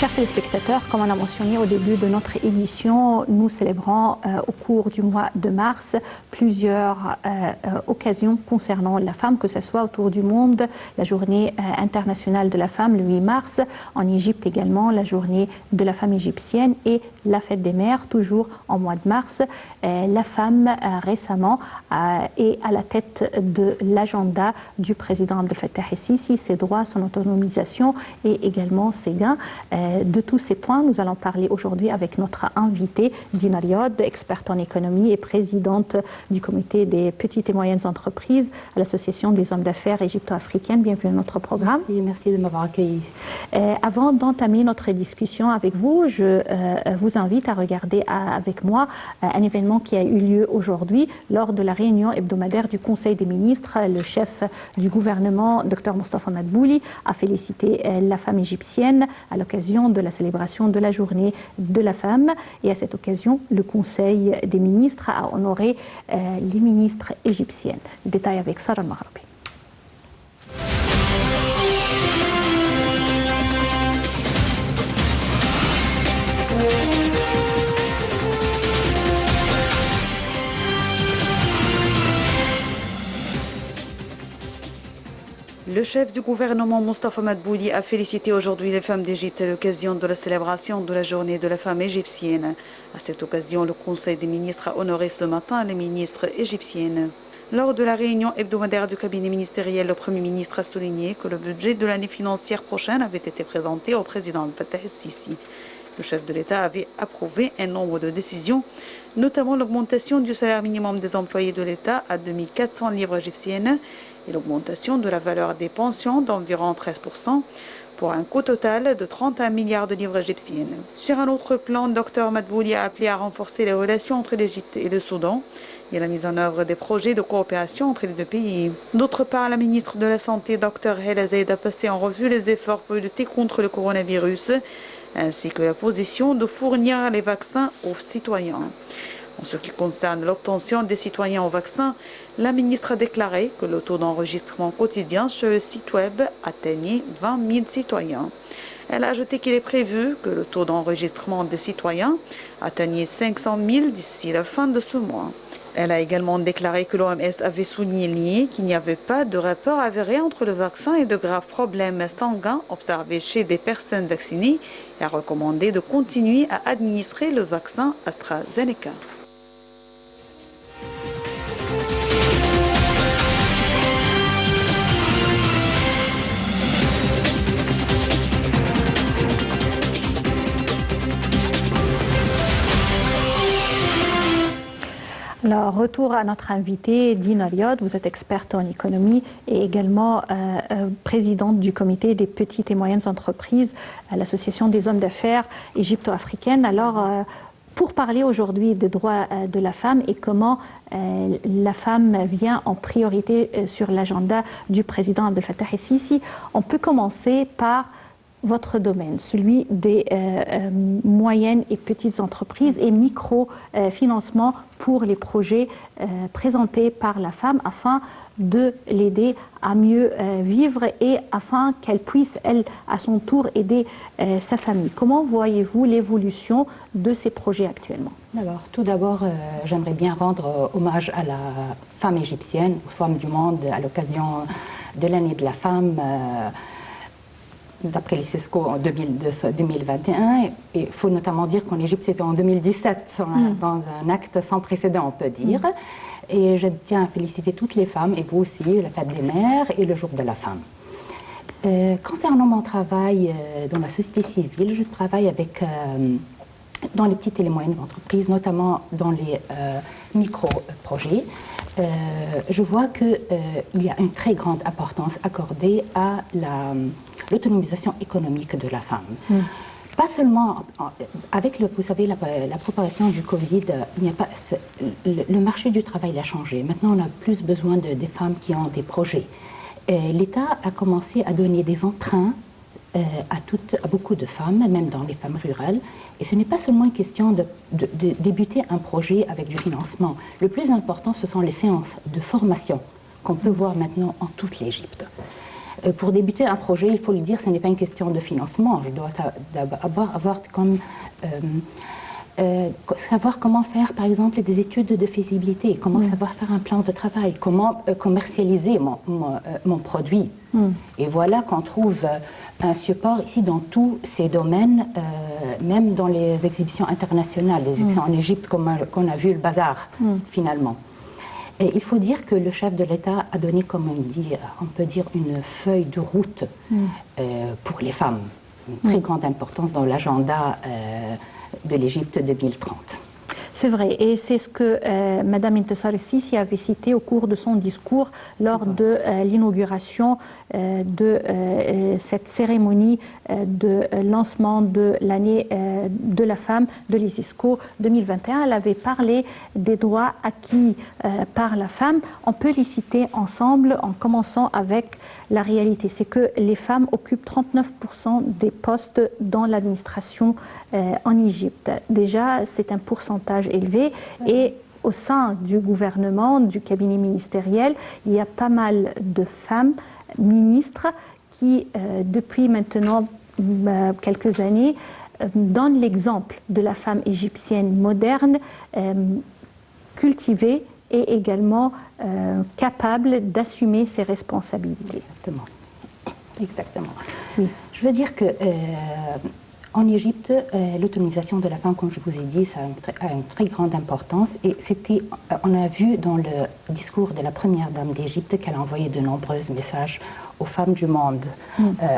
Chers téléspectateurs, comme on a mentionné au début de notre édition, nous célébrons au cours du mois de mars plusieurs occasions concernant la femme, que ce soit autour du monde, la journée internationale de la femme le 8 mars, en Égypte également, la journée de la femme égyptienne et la fête des mères, toujours en mois de mars. La femme récemment est à la tête de l'agenda du président Abdel Fattah el-Sisi, ses droits, son autonomisation et également ses gains. De tous ces points, nous allons parler aujourd'hui avec notre invitée, Dina Riad, experte en économie et présidente du comité des petites et moyennes entreprises à l'Association des hommes d'affaires égypto-africaines. Bienvenue à notre programme. Merci de m'avoir accueilli. Avant d'entamer notre discussion avec vous, je vous invite à regarder avec moi un événement qui a eu lieu aujourd'hui lors de la réunion hebdomadaire du Conseil des ministres. Le chef du gouvernement, Dr Mostafa Madbouli, a félicité la femme égyptienne à l'occasion de la célébration de la journée de la femme. Et à cette occasion, le Conseil des ministres a honoré les ministres égyptiennes. Détail avec Sarah Maghrabi. Le chef du gouvernement, Mostafa Madbouli, a félicité aujourd'hui les femmes d'Égypte à l'occasion de la célébration de la journée de la femme égyptienne. À cette occasion, le Conseil des ministres a honoré ce matin les ministres égyptiennes. Lors de la réunion hebdomadaire du cabinet ministériel, le Premier ministre a souligné que le budget de l'année financière prochaine avait été présenté au président Abdel Fattah el-Sisi. Le chef de l'État avait approuvé un nombre de décisions, notamment l'augmentation du salaire minimum des employés de l'État à 2400 livres égyptiennes et l'augmentation de la valeur des pensions d'environ 13%, pour un coût total de 31 milliards de livres égyptiennes. Sur un autre plan, Dr Madbouli a appelé à renforcer les relations entre l'Égypte et le Soudan et la mise en œuvre des projets de coopération entre les deux pays. D'autre part, la ministre de la Santé, Dr Hela Zeid, a passé en revue les efforts pour lutter contre le coronavirus, ainsi que la position de fournir les vaccins aux citoyens. En ce qui concerne l'obtention des citoyens au vaccin, la ministre a déclaré que le taux d'enregistrement quotidien sur le site web atteignait 20 000 citoyens. Elle a ajouté qu'il est prévu que le taux d'enregistrement des citoyens atteignait 500 000 d'ici la fin de ce mois. Elle a également déclaré que l'OMS avait souligné qu'il n'y avait pas de rapport avéré entre le vaccin et de graves problèmes sanguins observés chez des personnes vaccinées et a recommandé de continuer à administrer le vaccin AstraZeneca. Alors, retour à notre invitée, Dina Riad. Vous êtes experte en économie et également présidente du comité des petites et moyennes entreprises à l'Association des hommes d'affaires égypto-africaines. Alors, pour parler aujourd'hui des droits de la femme et comment la femme vient en priorité sur l'agenda du président Abdel Fattah el-Sisi, on peut commencer par votre domaine, celui des moyennes et petites entreprises et micro-financement pour les projets présentés par la femme afin de l'aider à mieux vivre et afin qu'elle puisse, elle, à son tour, aider sa famille. Comment voyez-vous l'évolution de ces projets actuellement? Alors, tout d'abord, j'aimerais bien rendre hommage à la femme égyptienne, aux femmes du monde, à l'occasion de l'année de la femme, d'après l'ICESCO en 2021. Il faut notamment dire qu'en Égypte, c'était en 2017, dans un acte sans précédent, on peut dire. Et je tiens à féliciter toutes les femmes, et vous aussi, la fête des mères et le jour de la femme. Concernant mon travail dans la société civile, je travaille avec, dans les petites et les moyennes entreprises, notamment dans les micro-projets. Je vois qu'il y a une très grande importance accordée à l'autonomisation économique de la femme. Pas seulement avec vous savez, la propagation du Covid, le marché du travail a changé. Maintenant, on a plus besoin des femmes qui ont des projets. L'État a commencé à donner des emprunts à beaucoup de femmes, même dans les femmes rurales. Et ce n'est pas seulement une question de débuter un projet avec du financement. Le plus important, ce sont les séances de formation qu'on peut voir maintenant en toute l'Égypte. Pour débuter un projet, il faut le dire, ce n'est pas une question de financement. Je dois d'abord avoir comme savoir comment faire, par exemple, des études de faisabilité, comment savoir faire un plan de travail, comment commercialiser mon produit. Et voilà qu'on trouve un support ici dans tous ces domaines, même dans les exhibitions internationales, les exhibitions en Égypte, comme on a vu le bazar, finalement. Et il faut dire que le chef de l'État a donné, comme on peut dire, une feuille de route pour les femmes, une très grande importance dans l'agenda de l'Égypte 2030. C'est vrai, et c'est ce que Mme Intisar el-Sisi avait cité au cours de son discours lors de l'inauguration de cette cérémonie de lancement de l'année de la femme de l'ISISCO 2021. Elle avait parlé des droits acquis par la femme. On peut les citer ensemble en commençant avec la réalité. C'est que les femmes occupent 39% des postes dans l'administration en Égypte. Déjà, c'est un pourcentage élevé et au sein du gouvernement, du cabinet ministériel, il y a pas mal de femmes ministres qui, depuis maintenant quelques années, donnent l'exemple de la femme égyptienne moderne, cultivée et également capable d'assumer ses responsabilités. Exactement. Oui. Je veux dire que en Égypte, l'autonomisation de la femme, comme je vous ai dit, ça a une très grande importance. Et on a vu dans le discours de la première dame d'Égypte qu'elle a envoyé de nombreux messages aux femmes du monde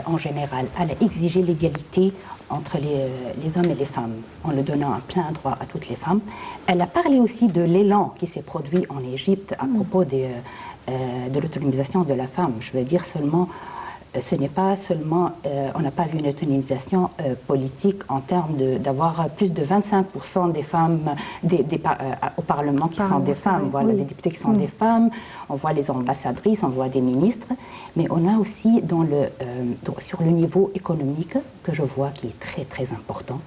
en général. Elle a exigé l'égalité entre les hommes et les femmes, en le donnant un plein droit à toutes les femmes. Elle a parlé aussi de l'élan qui s'est produit en Égypte à propos de l'autonomisation de la femme. Je veux dire seulement, ce n'est pas seulement, on n'a pas vu une autonomisation politique en termes d'avoir plus de 25% des femmes au Parlement qui sont des femmes. Voilà, les députés qui sont des femmes, on voit les ambassadrices, on voit des ministres, mais on a aussi sur le niveau économique que je vois qui est très très important,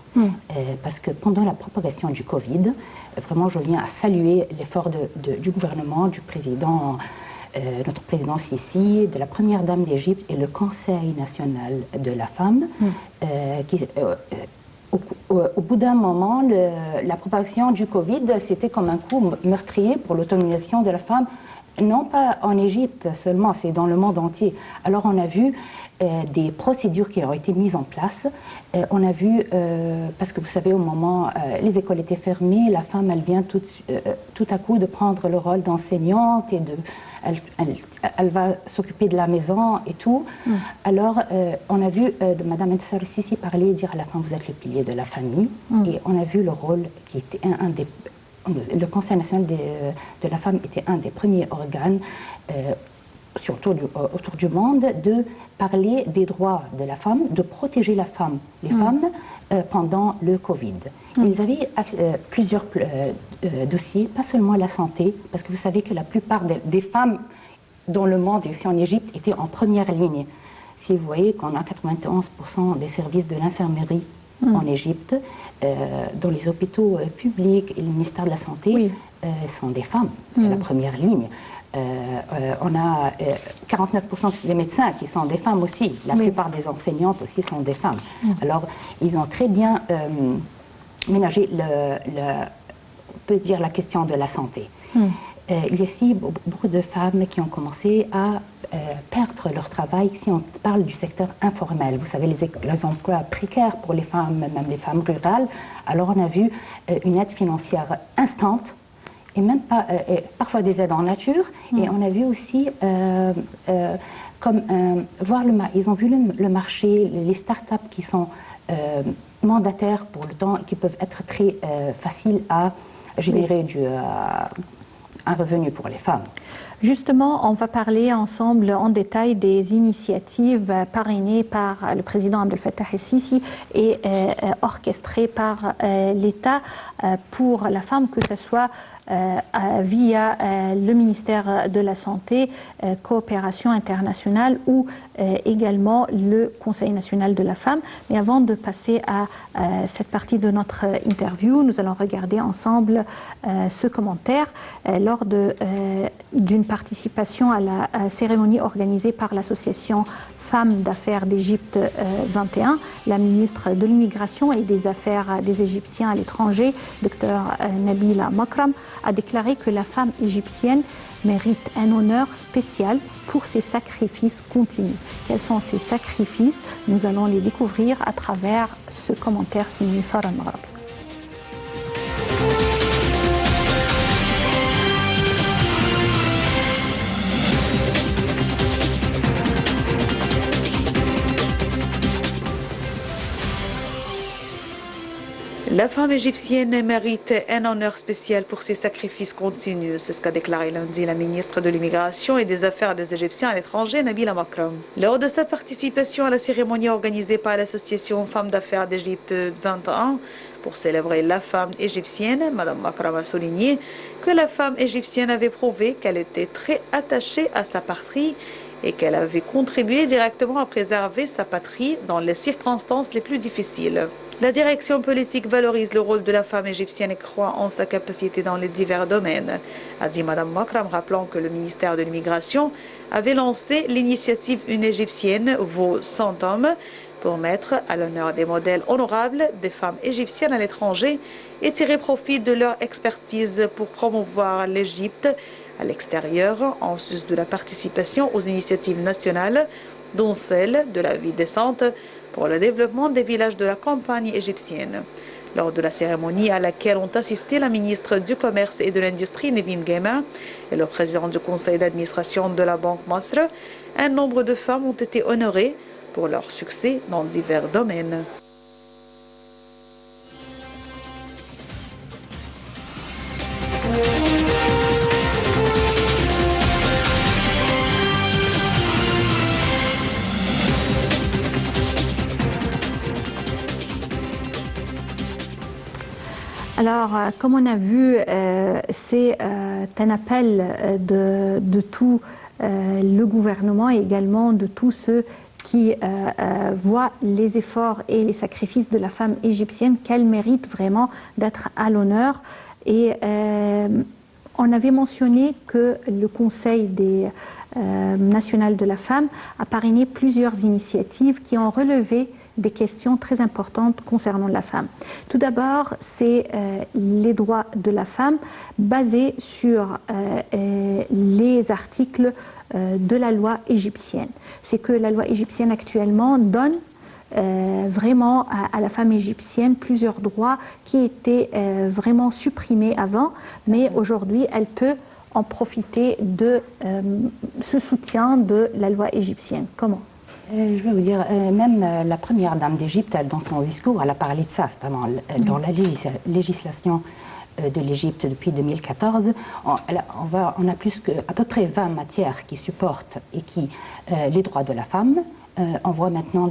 parce que pendant la propagation du Covid, vraiment je viens à saluer l'effort du gouvernement, du président, notre président Sisi, de la première dame d'Égypte et le Conseil national de la femme, qui, au bout d'un moment, la propagation du Covid, c'était comme un coup meurtrier pour l'autonomisation de la femme, non pas en Égypte seulement, c'est dans le monde entier. Alors on a vu des procédures qui ont été mises en place. On a vu, parce que vous savez, au moment, les écoles étaient fermées, la femme, elle vient tout à coup de prendre le rôle d'enseignante et elle va s'occuper de la maison et tout. Alors, on a vu Mme Intisar el-Sisi parler et dire à la femme, vous êtes le pilier de la famille. Et on a vu le rôle qui était le Conseil national de la femme était un des premiers organes, surtout autour du monde, de parler des droits de la femme, de protéger les femmes pendant le Covid. Ils avaient plusieurs dossiers, pas seulement la santé, parce que vous savez que la plupart des femmes dans le monde, et aussi en Égypte, étaient en première ligne. Si vous voyez qu'on a 91% des services de l'infirmerie en Égypte, dans les hôpitaux publics et le ministère de la Santé, sont des femmes, c'est la première ligne. On a 49% des médecins qui sont des femmes aussi. La plupart des enseignantes aussi sont des femmes. Alors, ils ont très bien ménagé, on peut dire, la question de la santé. Il y a aussi beaucoup de femmes qui ont commencé à perdre leur travail si on parle du secteur informel. Vous savez, les emplois précaires pour les femmes, même les femmes rurales. Alors, on a vu une aide financière instante et même pas, parfois des aides en nature. Et on a vu aussi ils ont vu le marché, les start-up qui sont mandataires pour le temps, qui peuvent être très faciles à générer un revenu pour les femmes. Justement, on va parler ensemble en détail des initiatives parrainées par le président Abdel Fattah el-Sisi et orchestrées par l'État pour la femme, que ce soit via le ministère de la Santé, Coopération internationale ou également le Conseil national de la femme. Mais avant de passer à cette partie de notre interview, nous allons regarder ensemble ce commentaire lors d'une participation à la cérémonie organisée par l'association Femmes d'affaires d'Égypte 21. La ministre de l'Immigration et des Affaires des Égyptiens à l'étranger, Dr Nabila Makram, a déclaré que la femme égyptienne mérite un honneur spécial pour ses sacrifices continus. Quels sont ces sacrifices? Nous allons les découvrir à travers ce commentaire signé Sarah Maghrabi. La femme égyptienne mérite un honneur spécial pour ses sacrifices continus. C'est ce qu'a déclaré lundi la ministre de l'Immigration et des Affaires des Égyptiens à l'étranger, Nabila Makram. Lors de sa participation à la cérémonie organisée par l'association Femmes d'affaires d'Égypte 21 pour célébrer la femme égyptienne, Mme Makram a souligné que la femme égyptienne avait prouvé qu'elle était très attachée à sa patrie et qu'elle avait contribué directement à préserver sa patrie dans les circonstances les plus difficiles. La direction politique valorise le rôle de la femme égyptienne et croit en sa capacité dans les divers domaines, a dit Mme Makram, rappelant que le ministère de l'Immigration avait lancé l'initiative Une Égyptienne vaut 100 hommes pour mettre à l'honneur des modèles honorables des femmes égyptiennes à l'étranger et tirer profit de leur expertise pour promouvoir l'Égypte à l'extérieur, en sus de la participation aux initiatives nationales, dont celle de la vie décente pour le développement des villages de la campagne égyptienne. Lors de la cérémonie à laquelle ont assisté la ministre du Commerce et de l'Industrie, Nevin Gaima, et le président du conseil d'administration de la Banque Masr, un nombre de femmes ont été honorées pour leur succès dans divers domaines. Alors, comme on a vu, c'est un appel de tout le gouvernement et également de tous ceux qui voient les efforts et les sacrifices de la femme égyptienne, qu'elle mérite vraiment d'être à l'honneur. Et on avait mentionné que le Conseil national de la femme a parrainé plusieurs initiatives qui ont relevé des questions très importantes concernant la femme. Tout d'abord, c'est les droits de la femme basés sur les articles de la loi égyptienne. C'est que la loi égyptienne actuellement donne vraiment à la femme égyptienne plusieurs droits qui étaient vraiment supprimés avant, mais aujourd'hui, elle peut en profiter de ce soutien de la loi égyptienne. Comment ? Je vais vous dire, même la première dame d'Égypte, dans son discours, elle a parlé de ça, notamment dans la législation de l'Égypte depuis 2014. On a à peu près 20 matières qui supportent et qui les droits de la femme. On voit maintenant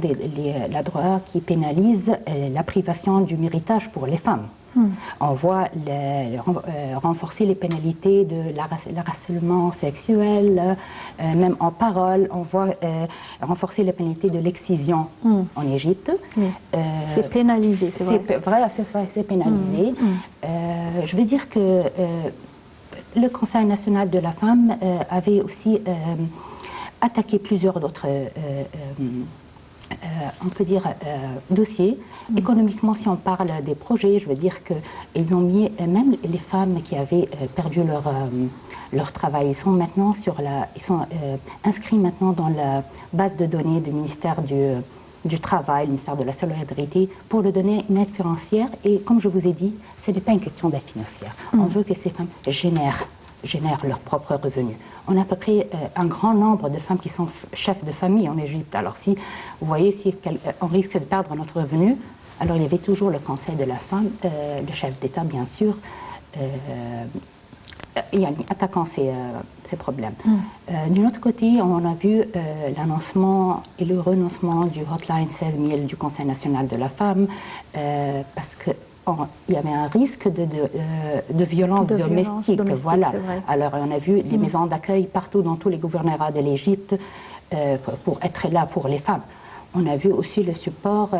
la droit qui pénalise la privation du méritage pour les femmes. On voit renforcer les pénalités de l'harcèlement sexuel, même en parole. On voit renforcer les pénalités de l'excision en Égypte. C'est pénalisé, c'est vrai. C'est pénalisé. Je veux dire que le Conseil national de la femme avait aussi attaqué plusieurs d'autres on peut dire, dossiers. Économiquement, si on parle des projets, je veux dire qu'ils ont mis, même les femmes qui avaient perdu leur travail, ils sont maintenant inscrits maintenant dans la base de données du ministère du Travail, le ministère de la Solidarité, pour leur donner une aide financière. Et comme je vous ai dit, ce n'est pas une question d'aide financière. On veut que ces femmes génèrent leurs propres revenus. On a à peu près un grand nombre de femmes qui sont chefs de famille en Égypte. Alors si vous voyez, si on risque de perdre notre revenu, alors il y avait toujours le Conseil de la femme, le chef d'État bien sûr, attaquant ces problèmes. D'un autre côté, on a vu l'annoncement et le renoncement du hotline 16 000 du Conseil national de la femme, parce que il y avait un risque de violence domestique. Voilà. Alors, on a vu les maisons d'accueil partout dans tous les gouvernorats de l'Égypte pour être là pour les femmes. On a vu aussi le support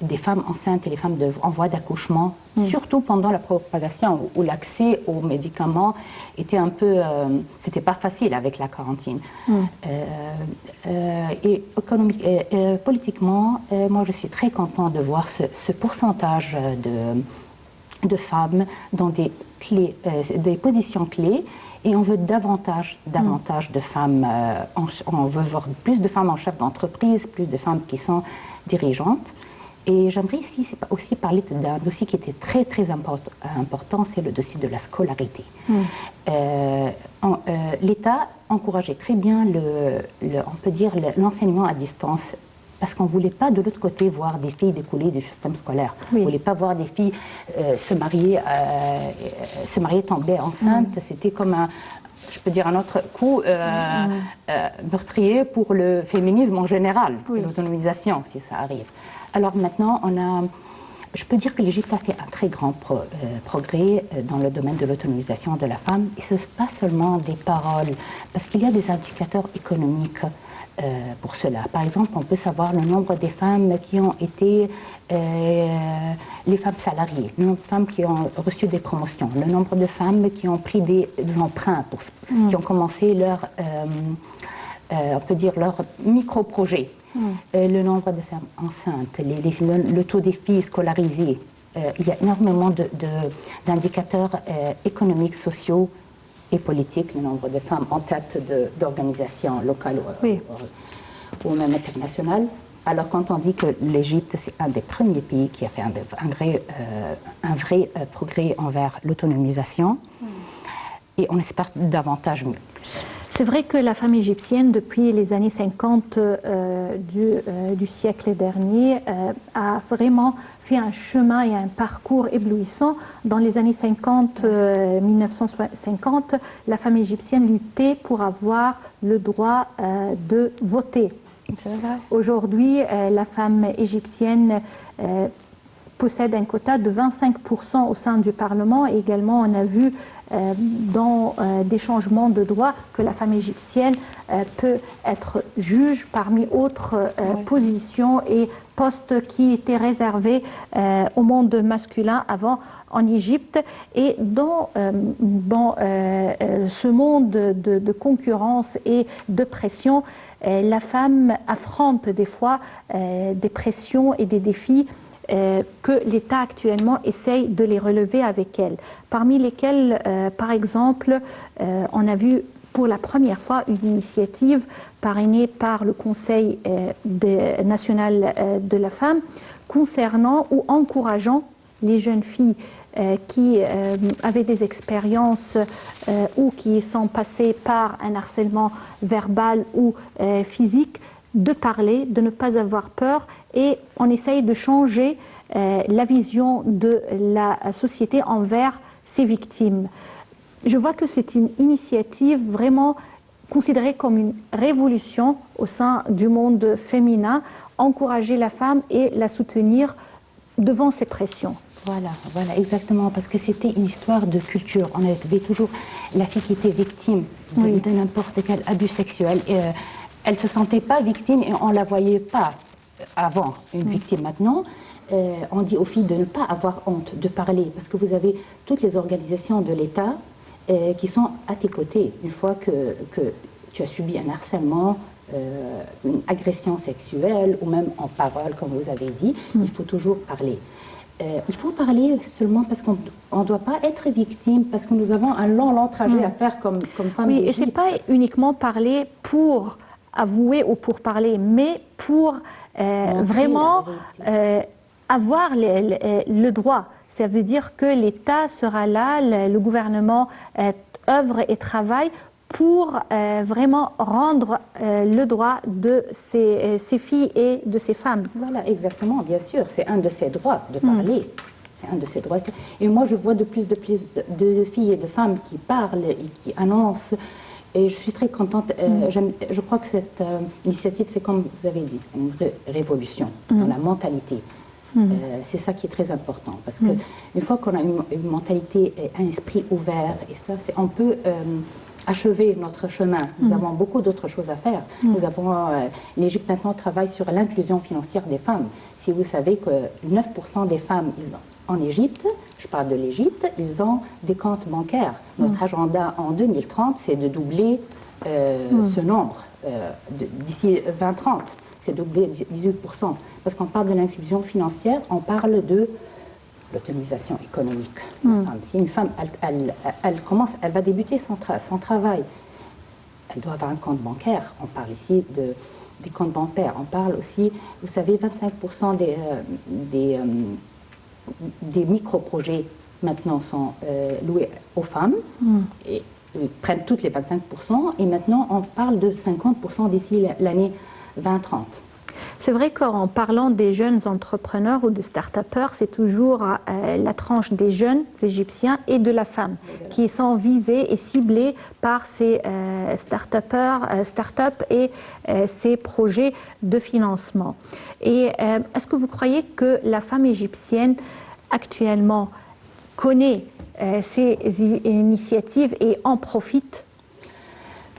des femmes enceintes et les femmes en voie d'accouchement, surtout pendant la propagation où l'accès aux médicaments était un peu, c'était pas facile avec la quarantaine. Et politiquement, moi je suis très contente de voir ce pourcentage de femmes dans des positions clés. Et on veut davantage de femmes, on veut voir plus de femmes en chef d'entreprise, plus de femmes qui sont dirigeantes. Et j'aimerais aussi parler d'un dossier qui était très, très important, c'est le dossier de la scolarité. L'État encourageait très bien, on peut dire, l'enseignement à distance, parce qu'on ne voulait pas de l'autre côté voir des filles découler du système scolaire. On ne voulait pas voir des filles se marier, tomber enceintes. C'était comme un autre coup meurtrier pour le féminisme en général, l'autonomisation, si ça arrive. Alors maintenant, je peux dire que l'Égypte a fait un très grand progrès dans le domaine de l'autonomisation de la femme. Et ce n'est pas seulement des paroles, parce qu'il y a des indicateurs économiques pour cela. Par exemple, on peut savoir le nombre des femmes qui ont été les femmes salariées, le nombre de femmes qui ont reçu des promotions, le nombre de femmes qui ont pris des emprunts, qui ont commencé leur micro-projet. Le nombre de femmes enceintes, le taux des filles scolarisées. Il y a énormément d'indicateurs économiques, sociaux et politiques, le nombre de femmes en tête d'organisations locales ou même internationales. Alors quand on dit que l'Égypte, c'est un des premiers pays qui a fait un vrai progrès envers l'autonomisation, et on espère davantage mieux. C'est vrai que la femme égyptienne, depuis les années 50 du siècle dernier, a vraiment fait un chemin et un parcours éblouissant. Dans les années 1950, la femme égyptienne luttait pour avoir le droit de voter. Aujourd'hui, la femme égyptienne possède un quota de 25% au sein du Parlement. Et également, on a vu dans des changements de droit que la femme égyptienne peut être juge parmi autres positions et postes qui étaient réservés au monde masculin avant en Égypte. Et dans ce monde de concurrence et de pression, la femme affronte des fois des pressions et des défis que l'État actuellement essaye de les relever avec elle. Parmi lesquels, par exemple, on a vu pour la première fois une initiative parrainée par le Conseil national de la femme concernant ou encourageant les jeunes filles qui avaient des expériences ou qui sont passées par un harcèlement verbal ou physique, de parler, de ne pas avoir peur, et on essaye de changer la vision de la société envers ces victimes. Je vois que c'est une initiative vraiment considérée comme une révolution au sein du monde féminin, encourager la femme et la soutenir devant ces pressions. Voilà, exactement, parce que c'était une histoire de culture. On avait toujours la fille qui était victime de n'importe quel abus sexuel. Elle ne se sentait pas victime et on ne la voyait pas avant, une victime. Maintenant, on dit aux filles de ne pas avoir honte de parler, parce que vous avez toutes les organisations de l'État qui sont à tes côtés. Une fois que tu as subi un harcèlement, une agression sexuelle ou même en parole, comme vous avez dit, il faut toujours parler. Il faut parler seulement parce qu'on ne doit pas être victime, parce que nous avons un long trajet à faire comme femme. Oui, et ce n'est pas uniquement parler pour avouer ou pour parler, mais pour vraiment avoir le droit. Ça veut dire que l'État sera là, le gouvernement œuvre et travaille pour vraiment rendre le droit de ces filles et de ces femmes. Voilà, exactement, bien sûr, c'est un de ces droits de parler. C'est un de ces droits. Et moi, je vois de plus de filles et de femmes qui parlent et qui annoncent. Et je suis très contente. Je crois que cette initiative, c'est comme vous avez dit, une vraie révolution dans la mentalité. C'est ça qui est très important. Parce qu'une fois qu'on a une mentalité, un esprit ouvert, et ça, on peut achevé notre chemin. Nous avons beaucoup d'autres choses à faire. L'Égypte maintenant travaille sur l'inclusion financière des femmes. Si vous savez que 9% des femmes en Égypte, je parle de l'Égypte, ils ont des comptes bancaires. Notre agenda en 2030, c'est de doubler ce nombre d'ici 2030. C'est doubler 18%. Parce qu'on parle de l'inclusion financière, on parle de l'autonomisation économique. Si une femme, elle va débuter son travail, elle doit avoir un compte bancaire. On parle ici des comptes bancaires. On parle aussi, vous savez, 25% des micro-projets maintenant sont loués aux femmes. Et ils prennent toutes les 25%. Et maintenant, on parle de 50% d'ici l'année 2030. C'est vrai qu'en parlant des jeunes entrepreneurs ou des start-upers, c'est toujours la tranche des jeunes égyptiens et de la femme qui sont visés et ciblés par ces start-up et ces projets de financement. Et est-ce que vous croyez que la femme égyptienne actuellement connaît ces initiatives et en profite?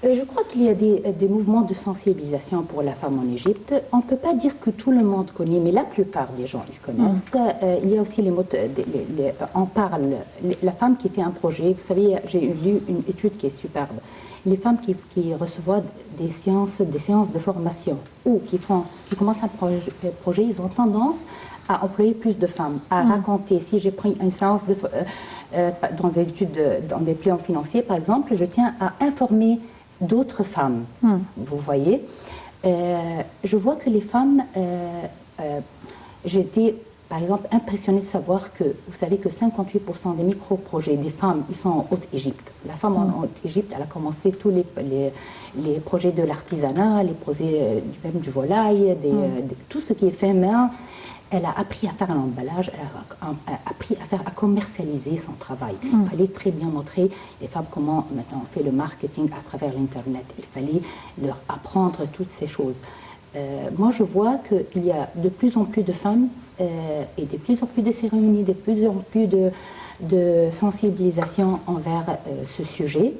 Je crois qu'il y a des mouvements de sensibilisation pour la femme en Égypte. On ne peut pas dire que tout le monde connaît, mais la plupart des gens ils connaissent. Il y a aussi on parle, la femme qui fait un projet. Vous savez, j'ai lu une étude qui est superbe. Les femmes qui reçoivent des séances de formation ou qui commencent un projet, ils ont tendance à employer plus de femmes, à raconter. Si j'ai pris une séance dans des études, dans des plans financiers, par exemple, je tiens à informer d'autres femmes. Vous voyez, je vois que les femmes, j'étais par exemple impressionnée de savoir que, vous savez que 58% des micro-projets des femmes, ils sont en Haute-Égypte. La femme en Haute-Égypte, elle a commencé tous les projets de l'artisanat, les projets même du volaille, tout ce qui est fait main. Elle a appris à faire un emballage, elle a appris à commercialiser son travail. Il fallait très bien montrer les femmes comment maintenant on fait le marketing à travers l'Internet. Il fallait leur apprendre toutes ces choses. Moi, je vois qu'il y a de plus en plus de femmes et de plus en plus de cérémonies, de plus en plus de sensibilisation envers ce sujet.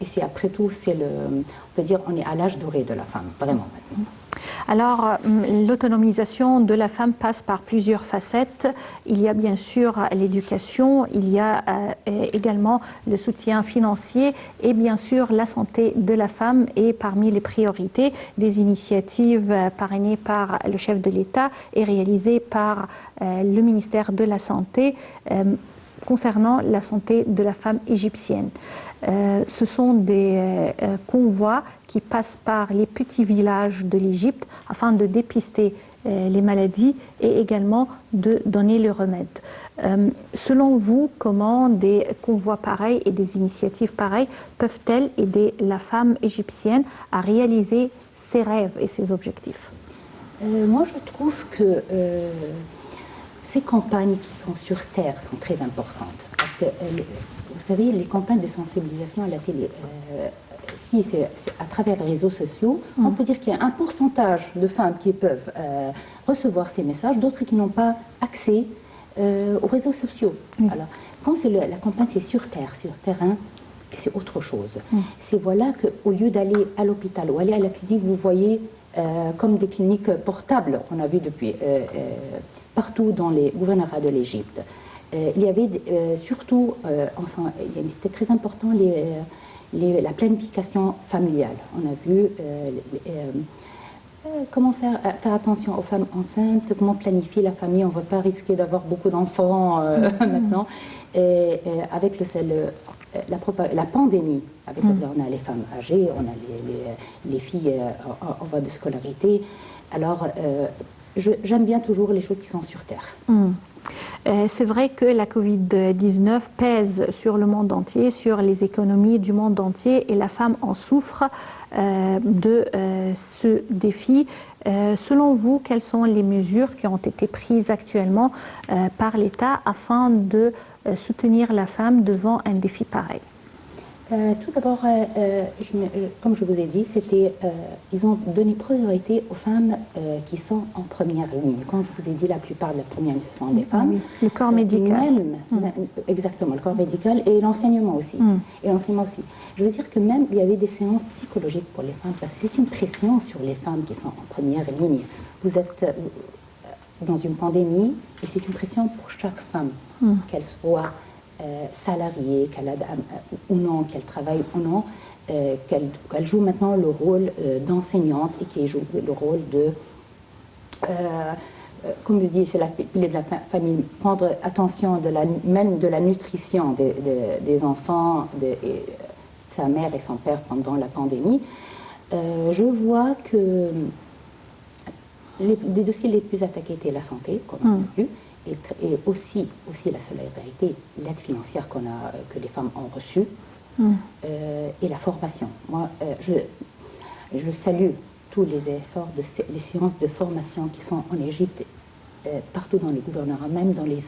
Et c'est après tout, on peut dire, on est à l'âge doré de la femme, vraiment maintenant. Alors, l'autonomisation de la femme passe par plusieurs facettes. Il y a bien sûr l'éducation, il y a également le soutien financier et bien sûr la santé de la femme est parmi les priorités des initiatives parrainées par le chef de l'État et réalisées par le ministère de la Santé concernant la santé de la femme égyptienne. Ce sont des convois qui passent par les petits villages de l'Égypte afin de dépister les maladies et également de donner le remède. Selon vous, comment des convois pareils et des initiatives pareilles peuvent-elles aider la femme égyptienne à réaliser ses rêves et ses objectifs? Moi, je trouve que ces campagnes qui sont sur terre sont très importantes. Parce que, vous savez, les campagnes de sensibilisation à la télé, si c'est à travers les réseaux sociaux, on peut dire qu'il y a un pourcentage de femmes qui peuvent recevoir ces messages, d'autres qui n'ont pas accès aux réseaux sociaux. Alors, quand la campagne c'est sur terrain, c'est autre chose. C'est voilà qu'au lieu d'aller à l'hôpital ou aller à la clinique, vous voyez comme des cliniques portables qu'on a vu depuis partout dans les gouvernorats de l'Égypte. Il y avait surtout, c'était très important, la planification familiale. On a vu comment faire attention aux femmes enceintes, comment planifier la famille. On ne veut pas risquer d'avoir beaucoup d'enfants maintenant. Et avec la pandémie, on a les femmes âgées, on a les filles en voie de scolarité. Alors, j'aime bien toujours les choses qui sont sur terre. C'est vrai que la Covid-19 pèse sur le monde entier, sur les économies du monde entier et la femme en souffre de ce défi. Selon vous, quelles sont les mesures qui ont été prises actuellement par l'État afin de soutenir la femme devant un défi pareil? Tout d'abord, comme je vous ai dit, ils ont donné priorité aux femmes qui sont en première ligne. Comme je vous ai dit, la plupart de la première ligne, ce sont des femmes. Oui. Le corps médical. Exactement, le corps médical et l'enseignement aussi. Je veux dire que même, il y avait des séances psychologiques pour les femmes, parce que c'est une pression sur les femmes qui sont en première ligne. Vous êtes dans une pandémie et c'est une pression pour chaque femme, qu'elle soit salariée, ou non, qu'elle travaille ou non, qu'elle joue maintenant le rôle d'enseignante et qu'elle joue le rôle de, comme je dis, c'est la pilier de la famille, prendre attention même de la nutrition des enfants, sa mère et son père pendant la pandémie. Je vois que les dossiers les plus attaqués étaient la santé, comme on a vu, et aussi la solidarité, l'aide financière que les femmes ont reçue, et la formation. Moi, je salue tous les efforts, les séances de formation qui sont en Égypte, partout dans les gouvernorats, même dans les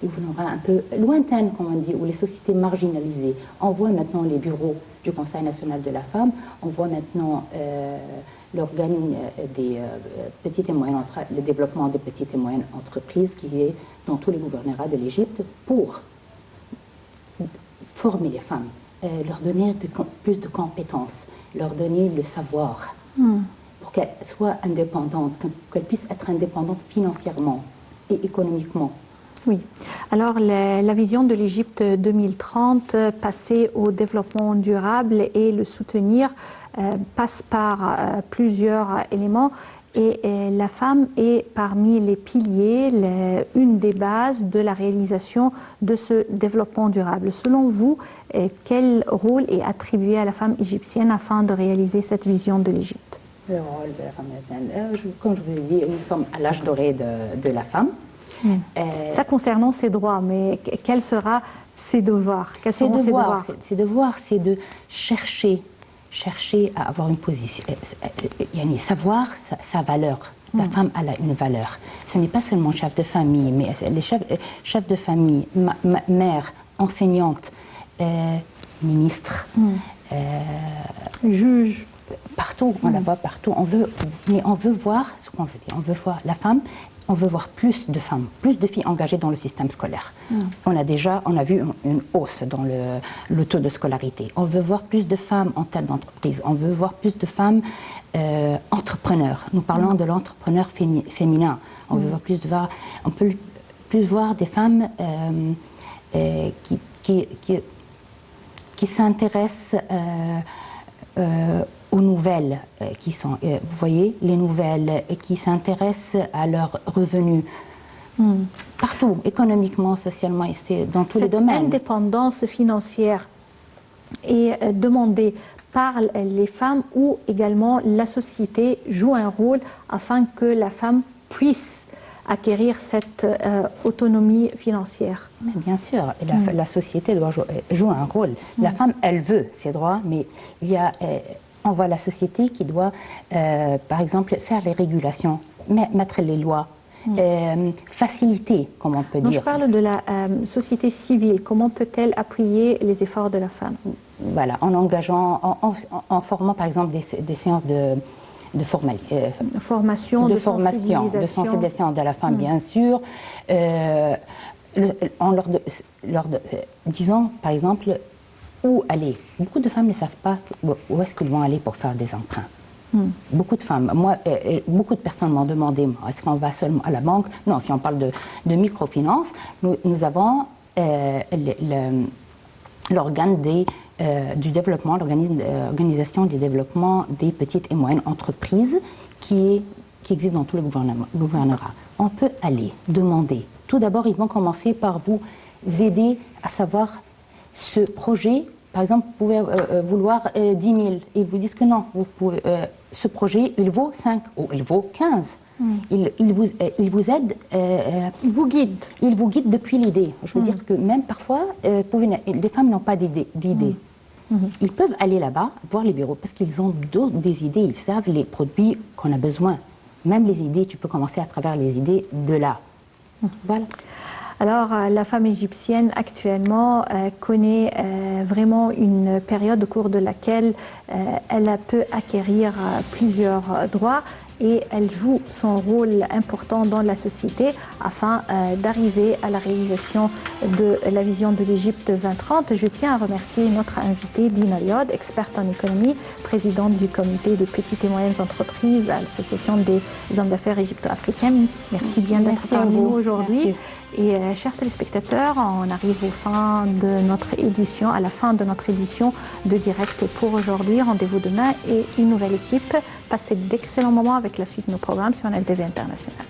gouvernorats un peu lointains, comme on dit, ou les sociétés marginalisées. On voit maintenant les bureaux du Conseil national de la femme, on voit maintenant l'organe des petites et moyennes, le développement des petites et moyennes entreprises qui est dans tous les gouvernorats de l'Égypte pour former les femmes, leur donner plus de compétences, leur donner le savoir pour qu'elles soient indépendantes, qu'elles puissent être indépendantes financièrement et économiquement. Oui. Alors, la vision de l'Égypte 2030, passer au développement durable et le soutenir, passe par plusieurs éléments. Et la femme est parmi les piliers, une des bases de la réalisation de ce développement durable. Selon vous, quel rôle est attribué à la femme égyptienne afin de réaliser cette vision de l'Égypte? Le rôle de la femme égyptienne, comme je vous ai dit, nous sommes à l'âge doré de la femme. Ça concernant ses droits, mais quels seront ses devoirs? Ses devoirs, c'est de chercher à avoir une position, savoir sa valeur. La femme, elle a une valeur. Ce n'est pas seulement chef de famille, mais les chefs de famille, mère, enseignante, ministre, juge. Partout, on la voit partout. Mais on veut voir ce qu'on veut dire. On veut voir la femme. On veut voir plus de femmes, plus de filles engagées dans le système scolaire. On a vu une hausse dans le taux de scolarité. On veut voir plus de femmes en tête d'entreprise. On veut voir plus de femmes entrepreneurs. Nous parlons de l'entrepreneur féminin. On veut voir on peut plus voir des femmes qui s'intéressent aux nouvelles qui sont, vous voyez, les nouvelles qui s'intéressent à leurs revenus. Partout, économiquement, socialement, et c'est dans tous les domaines. Cette indépendance financière est demandée par les femmes ou également la société joue un rôle afin que la femme puisse acquérir cette autonomie financière. Mais bien sûr, la société doit jouer un rôle. La femme, elle veut ses droits, mais il y a... on voit la société qui doit, par exemple, faire les régulations, mettre les lois, faciliter, comme on peut dire. Je parle de la société civile. Comment peut-elle appuyer les efforts de la femme? Voilà, en engageant, en formant, par exemple, des séances de formation, de sensibilisation de la femme, bien sûr. Disons, par exemple, où aller. Beaucoup de femmes ne savent pas où est-ce qu'ils vont aller pour faire des emprunts. Beaucoup de femmes, beaucoup de personnes m'ont demandé, est-ce qu'on va seulement à la banque? Non, si on parle de microfinance, nous avons l'organe du développement, l'organisation du développement des petites et moyennes entreprises qui existe dans tous les gouvernorats. On peut aller demander. Tout d'abord, ils vont commencer par vous aider à savoir ce projet. Par exemple, vous pouvez vouloir 10 000 et ils vous disent que non, ce projet, il vaut 5 ou il vaut 15. Il vous aide. Il vous guide. Il vous guide depuis l'idée. Je veux dire que même parfois, les femmes n'ont pas d'idée. Ils peuvent aller là-bas, voir les bureaux, parce qu'ils ont des idées, ils savent les produits qu'on a besoin. Même les idées, tu peux commencer à travers les idées de là. Voilà. Alors, la femme égyptienne actuellement connaît vraiment une période au cours de laquelle elle peut acquérir plusieurs droits et elle joue son rôle important dans la société afin d'arriver à la réalisation de la vision de l'Égypte 2030. Je tiens à remercier notre invitée Dina Riad, experte en économie, présidente du comité des petites et moyennes entreprises à l'Association des hommes d'affaires égypto-africains. Merci bien d'être parmi nous aujourd'hui. Et chers téléspectateurs, on arrive à la fin de notre édition de Direct pour aujourd'hui. Rendez-vous demain et une nouvelle équipe. Passez d'excellents moments avec la suite de nos programmes sur LTV International.